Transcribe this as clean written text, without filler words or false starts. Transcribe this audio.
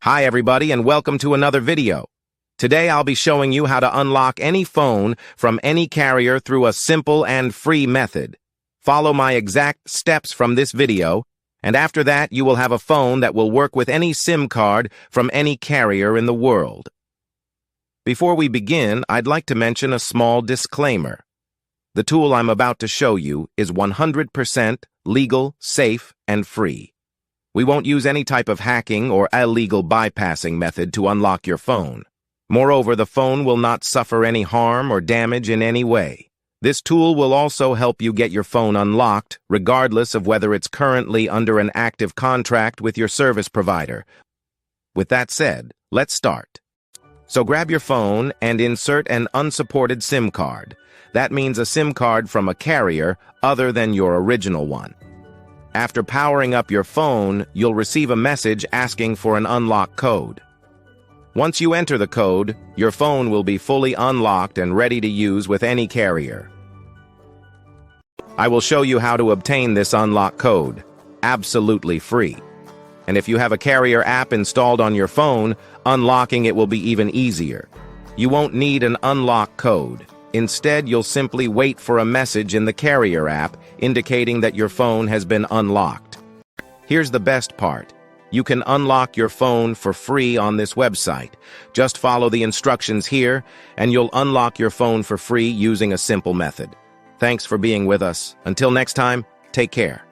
Hi everybody and welcome to another video. Today I'll be showing you how to unlock any phone from any carrier through a simple and free method. Follow my exact steps from this video, and after that you will have a phone that will work with any SIM card from any carrier in the world. Before we begin, I'd like to mention a small disclaimer. The tool I'm about to show you is 100% legal, safe, and free. We won't use any type of hacking or illegal bypassing method to unlock your phone. Moreover, the phone will not suffer any harm or damage in any way. This tool will also help you get your phone unlocked, regardless of whether it's currently under an active contract with your service provider. With that said, let's start. So grab your phone and insert an unsupported SIM card. That means a SIM card from a carrier other than your original one. After powering up your phone, you'll receive a message asking for an unlock code. Once you enter the code, your phone will be fully unlocked and ready to use with any carrier. I will show you how to obtain this unlock code, absolutely free. And if you have a carrier app installed on your phone, unlocking it will be even easier. You won't need an unlock code. Instead, you'll simply wait for a message in the carrier app indicating that your phone has been unlocked. Here's the best part. You can unlock your phone for free on this website. Just follow the instructions here, and you'll unlock your phone for free using a simple method. Thanks for being with us. Until next time, take care.